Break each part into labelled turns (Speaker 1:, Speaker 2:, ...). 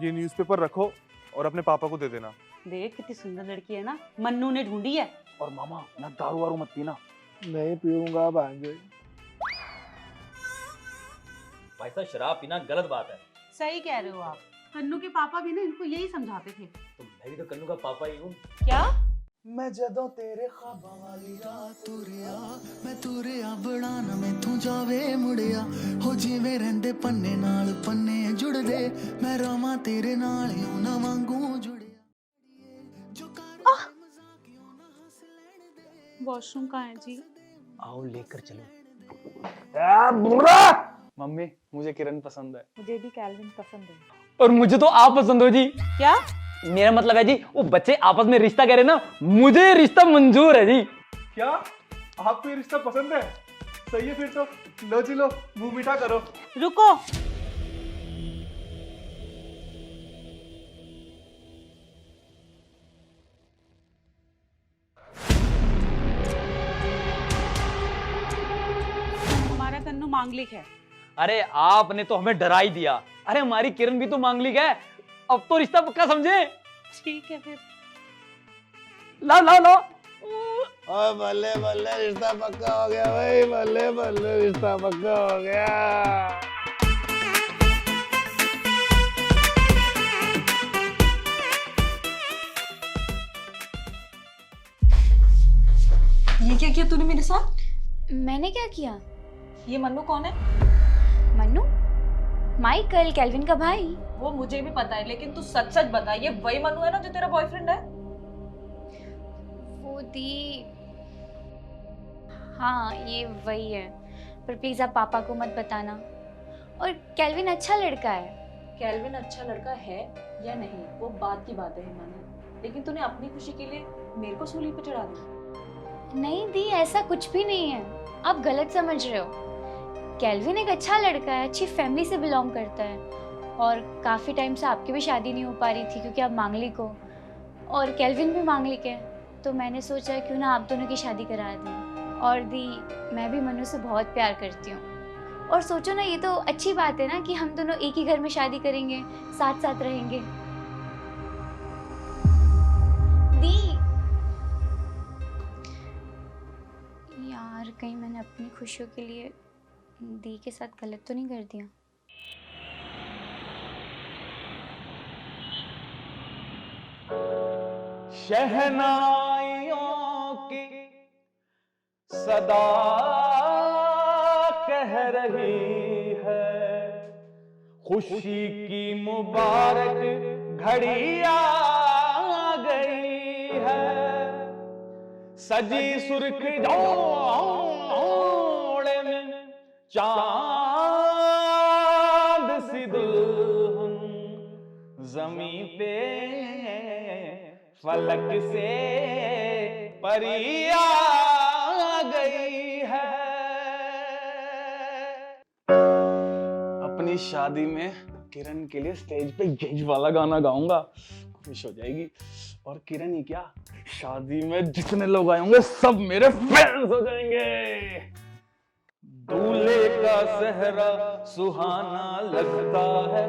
Speaker 1: ये न्यूज़पेपर रखो और अपने पापा को दे देना।
Speaker 2: देख कितनी सुंदर लड़की है ना, मन्नू ने ढूंढी है।
Speaker 3: और मामा ना दारू वारू मत पीना।
Speaker 1: नहीं पीऊंगा भांजे।
Speaker 4: भाई साहब शराब पीना गलत बात है।
Speaker 2: सही कह रहे हो आप। कन्नू के पापा भी ना इनको यही समझाते थे।
Speaker 4: तो मैं भी तो कन्नू का पापा ही हूँ।
Speaker 2: क्या?
Speaker 1: मैं जदों तेरे ख्वाबां वाली
Speaker 5: रात तुरिया मैं तुरिया बनाना मैं तू जावे मुड़िया हो जिवें रहिंदे पन्ने नाल पन्ने जुड़दे मैं रवां तेरे नाल यूं ना वांगू जुड़िया जो कर मजाकियों ना हंस लेने दे।
Speaker 2: वॉशरूम कहाँ है जी?
Speaker 3: आओ लेकर चलो।
Speaker 1: मम्मी मुझे किरण पसंद है।
Speaker 2: मुझे भी कैल्विन पसंद है।
Speaker 3: और मुझे तो आप पसंद हो जी।
Speaker 2: क्या?
Speaker 3: मेरा मतलब है जी वो बच्चे आपस में रिश्ता कह रहे ना, मुझे रिश्ता मंजूर है जी।
Speaker 1: क्या आपको ये रिश्ता पसंद है? सही है फिर तो लो जी लो, मुंह मीठा करो।
Speaker 2: रुको। हमारा कन्नू मांगलिक है।
Speaker 3: अरे आपने तो हमें डरा ही दिया। अरे हमारी किरण भी तो मांगलिक है, अब तो रिश्ता पक्का समझे।
Speaker 2: ठीक है फिर।
Speaker 3: ला ला ला।
Speaker 1: ओए बल्ले बल्ले रिश्ता पक्का हो गया भाई, बल्ले बल्ले रिश्ता पक्का हो गया।
Speaker 6: ये क्या किया तूने मेरे साथ?
Speaker 7: मैंने क्या किया?
Speaker 6: ये मन्नू कौन है?
Speaker 7: मन्नू? माइकल, केल्विन का भाई।
Speaker 6: वो मुझे भी पता है, लेकिन तू सच सच बता, ये वही मन्नू है ना जो तेरा बॉयफ्रेंड है?
Speaker 7: वो दी, हाँ ये वही है, पर प्लीज आप पापा को मत बताना। और केल्विन अच्छा लड़का है।
Speaker 6: केल्विन अच्छा लड़का है या नहीं वो बात की बात है हिमानी, लेकिन तूने अपनी खुशी के लिए मेरे को सूली पे चढ़ा दिया।
Speaker 7: नहीं दी, ऐसा कुछ भी नहीं है, आप गलत समझ रहे हो। केल्विन एक अच्छा लड़का है, अच्छी फैमिली से बिलोंग करता है, और काफ़ी टाइम से आपकी भी शादी नहीं हो पा रही थी क्योंकि आप मांगलिक हो और केल्विन भी मांगलिक है, तो मैंने सोचा क्यों ना आप दोनों की शादी करा दें। और दी, मैं भी मनु से बहुत प्यार करती हूँ, और सोचो ना ये तो अच्छी बात है ना कि हम दोनों एक ही घर में शादी करेंगे, साथ साथ रहेंगे। दी यार, कहीं मैंने अपनी खुशियों के लिए दी के साथ गलत तो नहीं कर दिया?
Speaker 3: शहनाइयों की सदा कह रही है, खुशी की मुबारक घड़ी आ गई है। सजी सुर्ख जोड़े में चांद सी दुल्हन, ज़मीं पे फलक से परी आ गई है। अपनी शादी में किरण के लिए स्टेज पे यही वाला गाना गाऊंगा, खुश हो जाएगी। और किरण ही क्या, शादी में जितने लोग आए होंगे सब मेरे फैंस हो जाएंगे। दूल्हे का सेहरा सुहाना लगता है,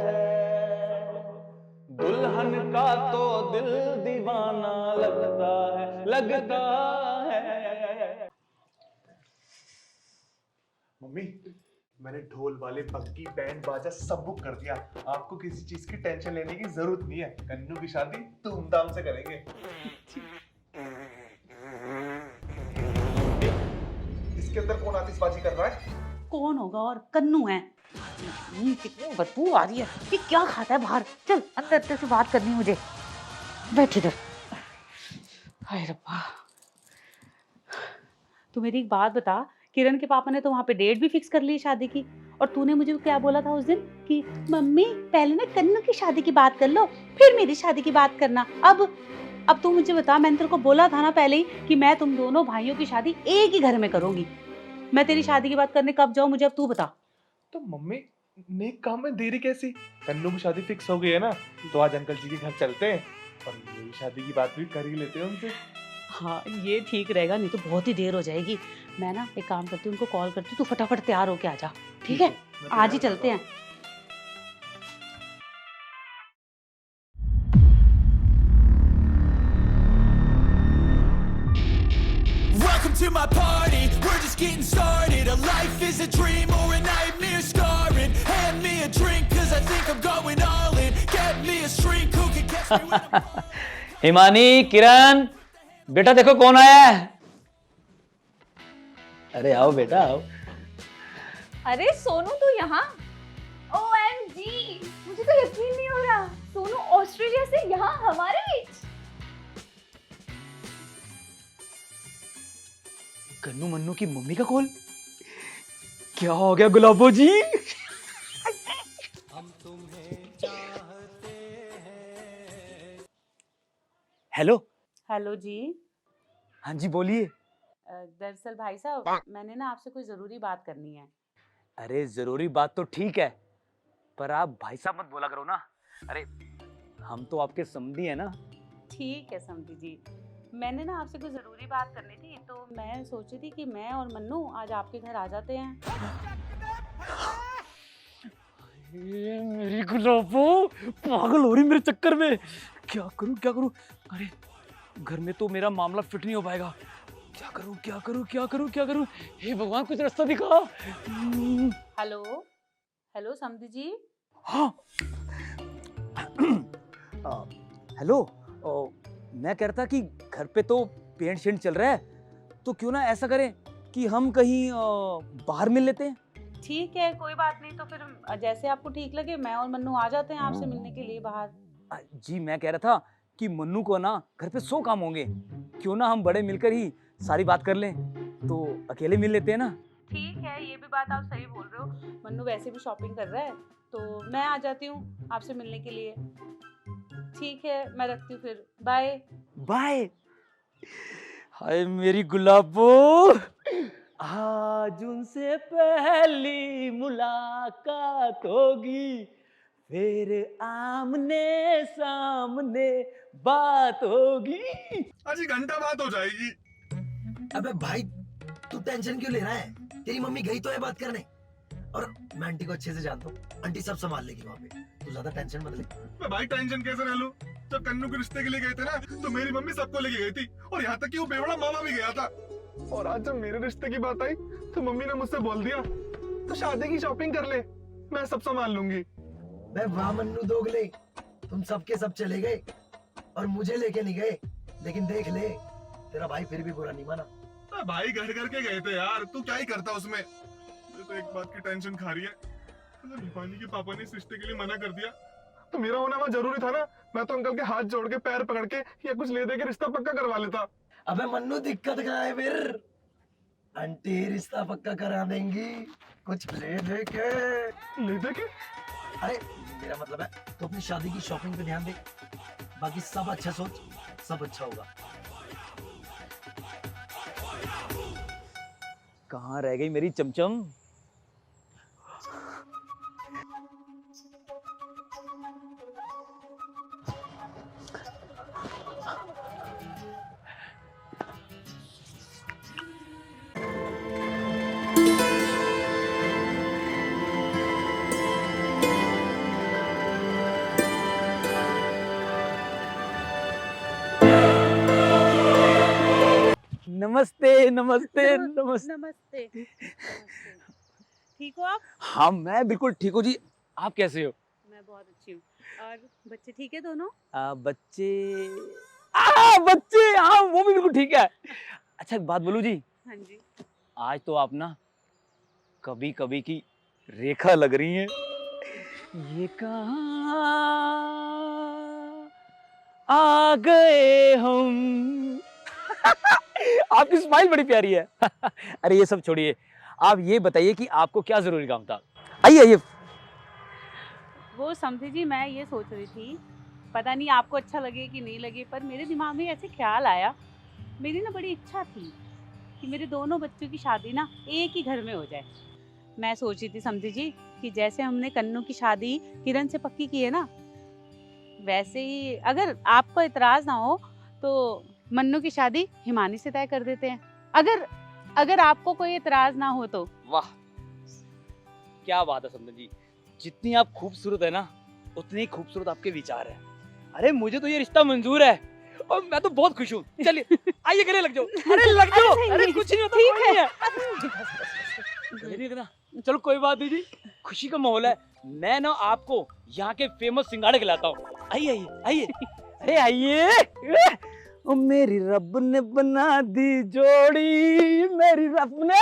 Speaker 3: दुल्हन का तो दिल दीवाना लगता है।
Speaker 1: मम्मी मैंने ढोल वाले बग्गी बैंड बाजा सब बुक कर दिया, आपको किसी चीज की टेंशन लेने की जरूरत नहीं है। कन्नू की शादी धूमधाम से करेंगे। इसके अंदर कौन आतिशबाजी कर रहा है?
Speaker 2: कौन होगा और कन्नू है। कितनी बदबू आ रही है, ये क्या खाता है बाहर। चल अंदर तेरे से बात करनी मुझे, बैठ इधर। हाय रब्बा, तू मेरी एक बात बता, किरण के पापा ने तो वहाँ पे डेट भी फिक्स कर ली शादी की, और तूने मुझे क्या बोला था उस दिन कि मम्मी पहले ना कन्नू की शादी की बात कर लो, फिर मेरी शादी की बात करना। अब तू मुझे बता, मैंने तेरे को बोला था ना पहले ही कि मैं तुम दोनों भाइयों की शादी एक ही घर में करूंगी। मैं तेरी शादी की बात करने कब जाऊं मुझे, अब तू बता।
Speaker 1: तो मम्मी नेक काम में देरी कैसी? कन्नू की शादी फिक्स हो गई है ना, तो आज अंकल जी के घर चलते हैं और मेरी शादी की बात भी कर ही लेते हैं उनसे।
Speaker 2: हाँ ये ठीक रहेगा, नहीं तो बहुत ही देर हो जाएगी। मैं ना एक काम करती हूँ, उनको कॉल करती हूँ, तू फटाफट तैयार होके आ जा। ठीक है, आज ही चलते हैं।
Speaker 5: Welcome to my party, we're just getting started. A life is a dream or a nightmare scarring. Hand me a drink cause I think I'm going all in. Get me a shrink who can catch me when I'm
Speaker 4: Himani, किरण, बेटा देखो कौन आया है। अरे आओ बेटा आओ।
Speaker 6: अरे सोनू तू यहाँ?
Speaker 7: OMG, मुझे तो यकीन नहीं हो रहा, सोनू ऑस्ट्रेलिया से यहाँ हमारे बीच।
Speaker 3: कन्नू मन्नू की मम्मी का कॉल। क्या हो गया गुलाबो जी? हेलो।
Speaker 2: हेलो जी।
Speaker 3: हाँ जी बोलिए।
Speaker 2: दरअसल भाई साहब मैंने ना आपसे कोई जरूरी बात करनी है।
Speaker 3: अरे जरूरी बात तो ठीक है, पर आप भाई साहब मत बोला करो ना। अरे हम तो आपके समधी है ना।
Speaker 2: ठीक है समझी जी, मैंने ना आपसे कोई जरूरी बात करनी थी, तो मैं सोची थी कि मैं और मन्नू आज आपके घर आ जाते हैं।
Speaker 3: ये मेरी गुलाबो पागल हो रही मेरे चक्कर में। क्या करूं क्या करूं? अरे घर में तो मेरा मामला फिट नहीं हो पाएगा। क्या करूं क्या करूं क्या करूं क्या करूं? हे भगवान कुछ रास्ता दिखा।
Speaker 2: हेलो हेलो समधी जी।
Speaker 3: हाँ हेलो, मैं कह रहा था कि घर पे तो पेंट शेंट चल रहा है, तो क्यों ना ऐसा करें कि हम कहीं बाहर मिल लेते हैं।
Speaker 2: ठीक है कोई बात नहीं, तो फिर जैसे आपको ठीक लगे मैं और मन्नू आ जाते हैं आपसे मिलने के लिए बाहर।
Speaker 3: जी मैं कह रहा था कि मन्नू को ना घर पे 100 काम होंगे, क्यों ना हम बड़े मिलकर ही सारी बात कर लें, तो अकेले मिल लेते हैं ना।
Speaker 2: ठीक है ये भी बात आप सही बोल रहे हो, मन्नू वैसे भी शॉपिंग कर रहा है, तो मैं आ जाती हूँ आपसे मिलने के लिए। ठीक है मैं रखती हूँ फिर, बाय
Speaker 3: बाय। हाय मेरी गुलाबो, आज उनसे पहली मुलाकात होगी, फिर आमने सामने बात होगी।
Speaker 1: अजी घंटा बात हो जाएगी।
Speaker 8: अबे भाई तू टेंशन क्यों ले रहा है? तेरी मम्मी गई तो है बात करने, और मैं आंटी को अच्छे से जानता हूँ, आंटी सब संभाल लेगी वहाँ पे, तू ज्यादा टेंशन मत ले।
Speaker 1: मैं भाई टेंशन कैसे ना लूं? जब कन्नू के रिश्ते के लिए गए थे ना, तो मेरी मम्मी सबको लेके गई थी, और यहाँ तक कि वो बेवड़ा मामा भी गया था। और आज जब मेरे रिश्ते की बात आई, तो मम्मी ने मुझसे बोल दिया तो शादी की शॉपिंग कर ले, मैं सब संभाल लूंगी।
Speaker 8: मैं वाह मन्नू दोगले, तुम सबके सब चले गए और मुझे लेके नहीं गए, लेकिन देख ले तेरा भाई फिर भी बुरा नहीं माना।
Speaker 1: भाई घर घर के गए थे यार, तू क्या ही करता उसमें। मुझे तो एक बात की टेंशन खा रही है, अगर दीपानी के पापा ने इस रिश्ते के लिए मना कर दिया, तो मेरा होना वहाँ जरूरी था ना। मैं तो अंकल के हाथ जोड़ के पैर पकड़ के या कुछ ले दे के रिश्ता पक्का करवा लेता।
Speaker 8: अबे मन्नू दिक्कत कहाँ है फिर? आंटी रिश्ता पक्का करा देंगी, कुछ ले दे के।
Speaker 1: ले दे के?
Speaker 8: अरे मेरा मतलब है तो अपनी शादी की शॉपिंग पे ध्यान दे, बाकी सब अच्छा सोच, सब अच्छा होगा।
Speaker 3: कहाँ रह गई मेरी चमचम? नमस्ते नमस्ते नमस्ते।
Speaker 2: नमस्ते। ठीक हो आप?
Speaker 3: हाँ मैं बिल्कुल ठीक हूँ जी, आप कैसे हो?
Speaker 2: मैं बहुत अच्छी हूँ। और बच्चे ठीक है दोनों?
Speaker 3: बच्चे हाँ वो भी बिल्कुल ठीक है। अच्छा एक बात बोलूं जी,
Speaker 2: हाँ जी।
Speaker 3: आज तो आप ना कभी कभी की रेखा लग रही हैं। ये कहाँ आ गए हम। आपकी स्माइल बड़ी प्यारी है। अरे ये सब छोड़िए, आप ये बताइए कि आपको क्या जरूरी काम था। आइए आइए।
Speaker 2: वो समझी जी, मैं ये सोच रही थी, पता नहीं आपको अच्छा लगे कि नहीं लगे, पर मेरे दिमाग में ऐसे ख्याल आया, मेरी ना बड़ी इच्छा थी कि मेरे दोनों बच्चों की शादी ना एक ही घर में हो जाए। मैं सोची थी समझी जी कि जैसे हमने कन्नू की शादी किरण से पक्की की है ना, वैसे ही अगर आपको इतराज ना हो तो मन्नू की शादी हिमानी से तय कर देते हैं, अगर आपको कोई इतराज ना हो तो।
Speaker 3: वाह क्या बात है समझ जी, जितनी आप खूबसूरत है ना उतनी खूबसूरत आपके विचार है। अरे मुझे तो ये रिश्ता मंजूर है, और मैं तो बहुत खुश हूँ। चलिए आइए गले लग जाओ। अरे लग जाओ।
Speaker 2: अच्छा,
Speaker 3: अरे
Speaker 2: ये
Speaker 3: कुछ नहीं होता,
Speaker 2: ठीक
Speaker 3: कोई नहीं है। गले नहीं लगना। चलो कोई बात नहीं जी, खुशी का माहौल है। मैं ना आपको यहाँ के फेमस सिंघाड़े खिलाता हूँ। आइए आइए आइए, अरे आइए। ओ मेरी रब ने बना दी जोड़ी, मेरी रब ने।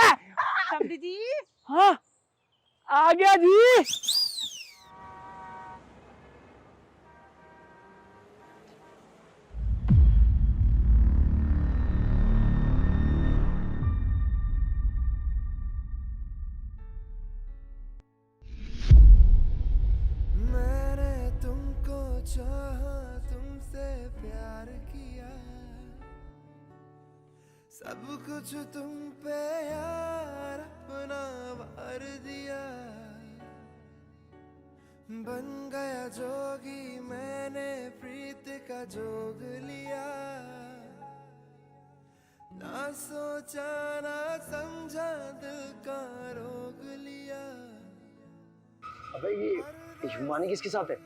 Speaker 2: समधी जी,
Speaker 3: हाँ आ गया जी।
Speaker 5: मैंने तुमको चाहा, तुमसे प्यार किया, सब कुछ तुम पे यार अपना वार दिया, बन गया जोगी मैंने प्रीत का जोग लिया, ना सोचा ना समझा दिल का रोग लिया।
Speaker 8: अबे ये हिमानी किसके साथ है?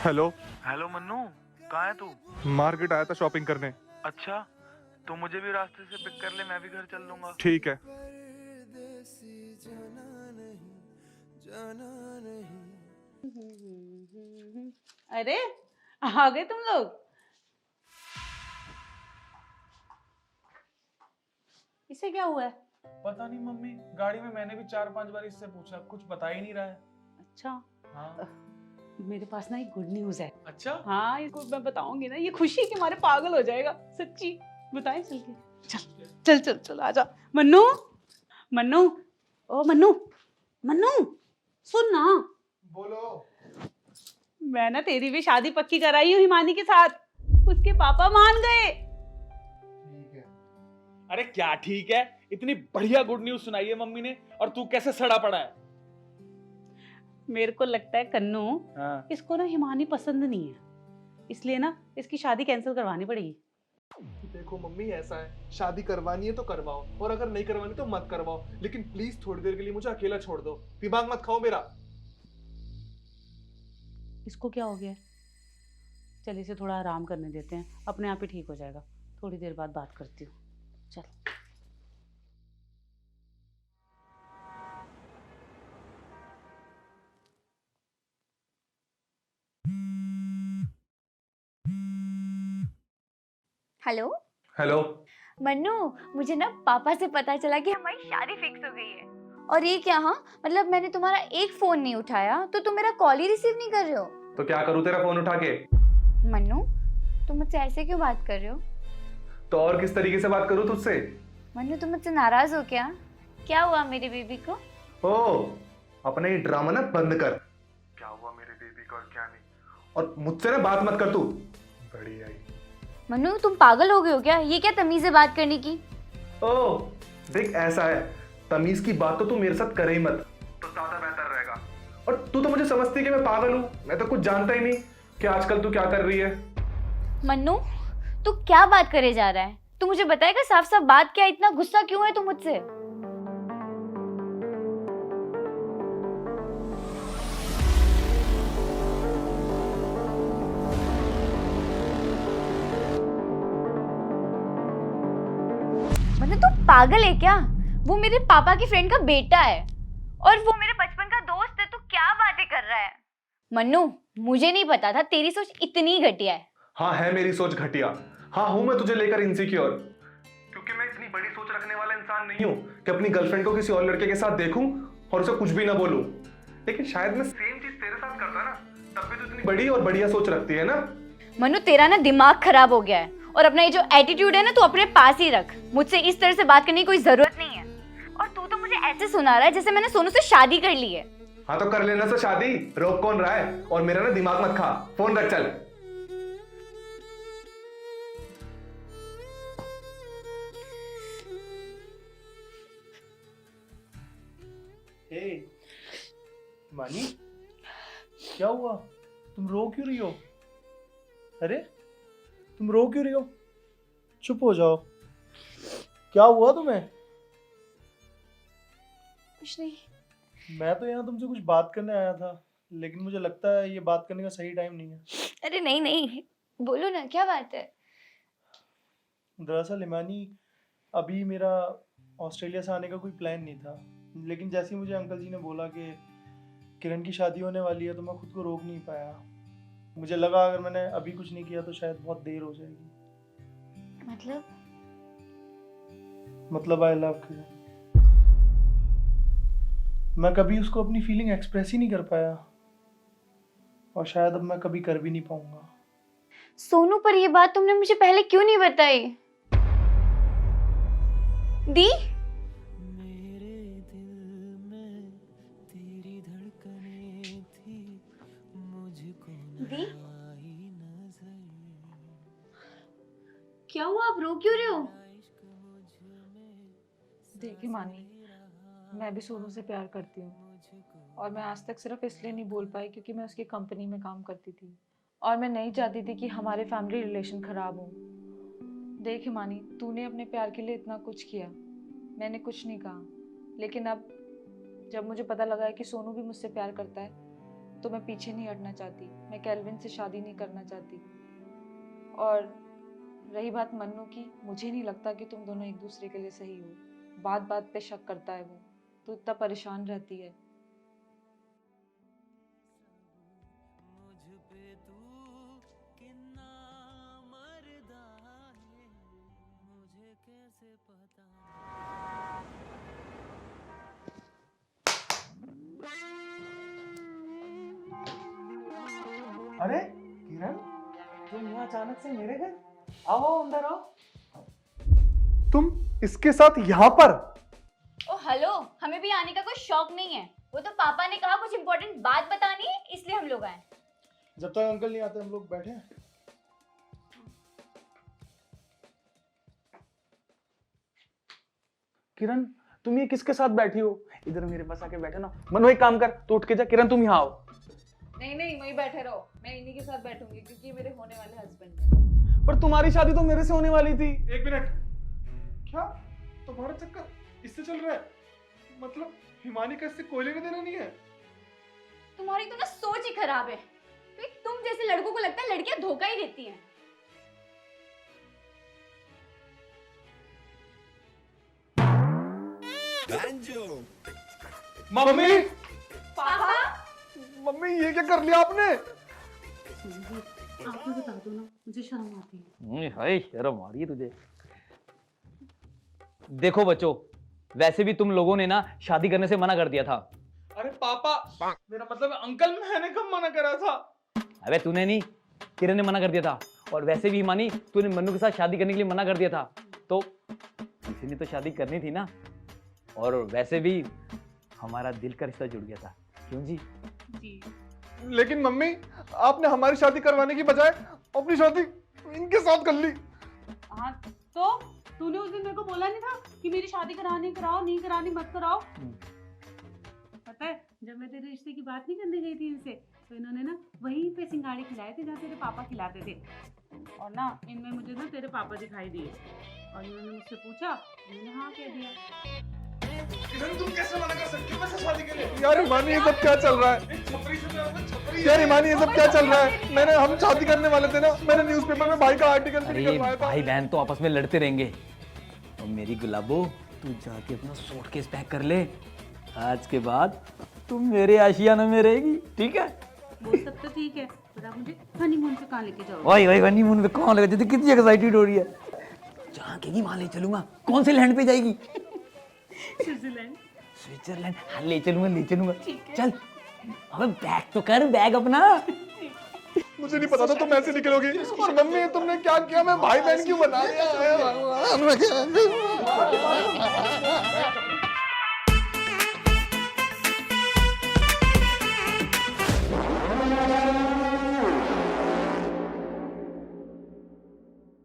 Speaker 1: हेलो,
Speaker 9: हेलो मन्नू, कहाँ है तू?
Speaker 1: मार्केट आया था शॉपिंग करने।
Speaker 9: अच्छा, तो मुझे भी रास्ते से पिक कर ले, मैं भी घर चल लूंगा।
Speaker 1: ठीक है।
Speaker 5: परदेसी जाना नहीं, जाना नहीं।
Speaker 2: अरे आ गए तुम लोग। इसे क्या हुआ है?
Speaker 1: पता नहीं मम्मी, गाड़ी में मैंने भी 4-5 बार इससे पूछा, कुछ बता ही नहीं रहा है।
Speaker 2: अच्छा,
Speaker 1: हाँ।
Speaker 2: मेरे पास ना एक गुड न्यूज है।
Speaker 1: अच्छा,
Speaker 2: हाँ, इसको मैं बताऊंगी ना, ये खुशी के मारे पागल हो जाएगा सच्ची। बताएं चल के। चल चल चल चल आजा। मन्नू, मन्नू, ओ मन्नू, मन्नू सुन ना,
Speaker 1: बोलो।
Speaker 2: मैं ना तेरी भी शादी पक्की कराई हूँ हिमानी के साथ। उसके पापा मान गए।
Speaker 1: ठीक है।
Speaker 9: अरे क्या ठीक है, इतनी बढ़िया गुड न्यूज सुनाई है मम्मी ने, और तू कैसे सड़ा पड़ा है?
Speaker 2: मेरे को लगता है कन्नू,
Speaker 9: हाँ।
Speaker 2: इसको ना हिमानी पसंद नहीं है, इसलिए ना इसकी शादी कैंसिल करवानी पड़ेगी।
Speaker 1: देखो मम्मी, ऐसा है, शादी करवानी है तो करवाओ, और अगर नहीं करवानी तो मत करवाओ, लेकिन प्लीज थोड़ी देर के लिए मुझे अकेला छोड़ दो, दिमाग मत खाओ मेरा।
Speaker 2: इसको क्या हो गया? चल इसे थोड़ा आराम करने देते हैं, अपने आप ही ठीक हो जाएगा। थोड़ी देर बाद बात करती हूँ। चल।
Speaker 7: Hello
Speaker 1: hello.
Speaker 7: मन्नू, मुझे ना पापा से पता चला कि हमारी शादी फिक्स हो गई है। और ये क्या? हाँ मतलब मैंने तुम्हारा एक फोन नहीं उठाया तो तुम मेरा कॉल ही रिसीव नहीं कर रहे हो।
Speaker 1: तो क्या करूँ तेरा फोन उठा के?
Speaker 7: मन्नू, तुम मुझसे ऐसे क्यों बात कर रहे हो?
Speaker 1: तो और किस तरीके से बात करूँ तुझसे?
Speaker 7: मन्नू, तुम मुझसे नाराज हो क्या? क्या हुआ मेरी बेबी को?
Speaker 1: ओ, अपना ये ड्रामा ना बंद कर। क्या हुआ मेरे बेबी को और क्या नहीं, और मुझसे ना बात मत कर तू। बढ़िया ही।
Speaker 7: मन्नू, तुम पागल हो गए हो क्या? ये क्या तमीज है बात करने की?
Speaker 1: ओ, देख ऐसा है, तमीज की बात तो तू मेरे साथ करे ही मत, तो ज्यादा बेहतर रहेगा। और तू तो मुझे समझती है कि मैं पागल हूँ, मैं तो कुछ जानता ही नहीं कि आजकल तू क्या कर रही है।
Speaker 7: मन्नू, तू क्या बात करे जा रहा है? तू मुझे बताएगा साफ साफ बात क्या? इतना गुस्सा क्यों है तू मुझसे? मतलब तू पागल है क्या? वो मेरे पापा की फ्रेंड का बेटा है और वो मेरे बचपन का दोस्त है। तू क्या बातें कर रहा है? मन्नू, मुझे नहीं पता था तेरी सोच इतनी घटिया है।
Speaker 1: हाँ है मेरी सोच घटिया, हाँ हूं मैं तुझे लेकर इनसिक्योर, क्योंकि मैं इतनी बड़ी सोच रखने वाला इंसान नहीं हूं कि अपनी गर्लफ्रेंड को किसी और लड़के के साथ देखूं और उसे कुछ भी ना बोलूं। लेकिन शायद मैं सेम चीज तेरे साथ करता ना, तब भी तो इतनी बड़ी और बढ़िया सोच रखती है ना।
Speaker 7: मन्नू, तेरा ना दिमाग खराब हो गया है और अपना ये जो एटीट्यूड है ना तू अपने पास ही रख। मुझसे इस तरह से बात करने की कोई जरूरत नहीं है। और तू तो मुझे ऐसे सुना रहा है जैसे मैंने सोनू से शादी कर ली है।
Speaker 1: हाँ तो कर लेना से शादी, रोक कौन रहा है? और मेरा ना दिमाग मत खा, फोन रख चल।
Speaker 9: हे मानी, क्या हुआ? तुम रो क्यों रही हो? अरे तुम रो क्यों रही हो? चुप हो जाओ। क्या हुआ तुम्हें?
Speaker 7: कुछ नहीं।
Speaker 9: मैं तो यहाँ तुमसे कुछ बात करने आया था, लेकिन मुझे लगता है ये बात करने का सही टाइम नहीं है।
Speaker 7: अरे नहीं नहीं, बोलो ना, क्या बात है?
Speaker 9: दरअसल हिमानी, अभी मेरा ऑस्ट्रेलिया से आने का कोई प्लान नहीं था, लेकिन जैसे ही मुझे अंकल जी ने बोला कि किरण की शादी होने वाली है तो मैं खुद को रोक नहीं पाया। मुझे लगा अगर मैंने अभी कुछ नहीं किया तो शायद बहुत देर हो जाएगी। मतलब आई लव किरण। मैं कभी उसको अपनी फीलिंग एक्सप्रेस ही नहीं कर पाया, और शायद अब मैं कभी कर भी नहीं पाऊंगा।
Speaker 7: सोनू, पर ये बात तुमने मुझे पहले क्यों नहीं बताई? दी, दी, क्या हुआ? आप रो क्यों रहे हो?
Speaker 6: देखिए मानी, मैं भी सोनू से प्यार करती हूँ और मैं आज तक सिर्फ इसलिए नहीं बोल पाई क्योंकि मैं उसकी कंपनी में काम करती थी और मैं नहीं चाहती थी कि हमारे फैमिली रिलेशन खराब हो। देख हिमानी, तूने अपने प्यार के लिए इतना कुछ किया, मैंने कुछ नहीं कहा, लेकिन अब जब मुझे पता लगा है कि सोनू भी मुझसे प्यार करता है तो मैं पीछे नहीं हटना चाहती। मैं केल्विन से शादी नहीं करना चाहती। और रही बात मन्नू की, मुझे नहीं लगता कि तुम दोनों एक दूसरे के लिए सही हो। बात बात पे शक करता है वो, तो इतना परेशान रहती है।
Speaker 9: अरे किरण, तुम यहाँ अचानक से मेरे घर? आओ आओ, अंदर आओ। तुम इसके साथ यहाँ पर?
Speaker 7: ओ हेलो, हमें भी आने का कोई शौक नहीं है, वो तो पापा ने कहा कुछ इम्पोर्टेंट बात बतानी है इसलिए हम लोग आए।
Speaker 9: जब तक अंकल नहीं आते हम लोग बैठे हैं। किरण, तुम ये किसके साथ बैठी हो? इधर मेरे पास आके बैठे ना। मनो एक काम कर, तू उठ के जा। किरण तुम यहाँ आओ।
Speaker 6: नहीं नहीं, वहीं बैठे रहो, मैं इन्हीं के साथ बैठूंगी क्योंकि ये मेरे होने वाले हस्बैंड हैं।
Speaker 9: पर तुम्हारी शादी तो मेरे से होने वाली थी। एक मिनट, क्या तुम्हारा चक्कर इससे चल रहा है? मतलब हिमानी का इससे कोई लेना देना नहीं है?
Speaker 7: तुम्हारी तो ना सोच ही खराब है। तुम जैसे लड़कों को लगता है लड़कियां धोखा ही देती हैं।
Speaker 9: मम्मी,
Speaker 7: पापा,
Speaker 9: मम्मी ये क्या कर लिया आपने?
Speaker 2: आप भी बता दो ना, मुझे शर्म आती है।
Speaker 4: हाय शर्म आ रही है तुझे। देखो बच्चों, वैसे भी तुम लोगों ने ना शादी करने से मना कर दिया था।
Speaker 9: अरे पापा, मेरा मतलब अंकल, मैंने कब मना करा था?
Speaker 4: अबे तूने नहीं, किरण ने मना कर दिया था। और वैसे भी मानी, तूने मन्नू के साथ शादी करने के लिए मना कर दिया था, तो किसी ने तो शादी करनी थी ना। और वैसे भी हमारा दिल का रिश्ता जुड़ गया था, क्यों जी?
Speaker 2: जी।
Speaker 1: लेकिन मम्मी, आपने हमारी शादी करवाने की बजाय अपनी शादी इनके साथ कर ली।
Speaker 2: हाँ तो तूने उस दिन मेरे को बोला नहीं था कि मेरी शादी करानी कराओ, नहीं करानी मत कराओ। पता है, जब मैं तेरे रिश्ते की बात नहीं करने गई थी इनसे, तो इन्होंने ना वहीं पे सिंगाड़े खिलाए थे जहाँ तेरे पापा खिलाते थे। और ना इनमें मुझे ना तेरे पापा दिखाई दिए और इन्होंने मुझसे पूछा, मैंने हाँ कह दिया।
Speaker 1: किरण, तुम कैसे मना कर सकती हो वैसे शादी के लिए? यार हिमानी, ये सब क्या चल रहा है? यार हिमानी, ये सब क्या चल रहा है? हम शादी करने वाले थे ना। मैंने न्यूज़पेपर में भाई का आर्टिकल भी
Speaker 4: अरे
Speaker 1: निकलवाया था।
Speaker 4: भाई बहन तो आपस में लड़ते रहेंगे। और मेरी गुलाबो, तू जाके अपना सूटकेस पैक कर ले। आज के बाद तुम मेरे आशियाने में रहेगी, ठीक है?
Speaker 2: वो सब तो ठीक है, पर आप मुझे हनीमून पे कहाँ लेके जाओगे?
Speaker 4: वही वही हनीमून पे कौन लेगा? कितनी एक्साइटेड हो रही है। जहाँ कहेगी वहाँ ले चलूंगा। कौन से लैंड पे जाएगी?
Speaker 2: स्विट्जरलैंड।
Speaker 4: स्विट्जरलैंड? हाँ ले चलूंगा। चल अबे बैग तो कर, बैग अपना।
Speaker 1: मुझे नहीं पता था तुम ऐसे निकलोगी। और मम्मी, तुमने क्या किया? मैं भाई बहन क्यों बना लिया?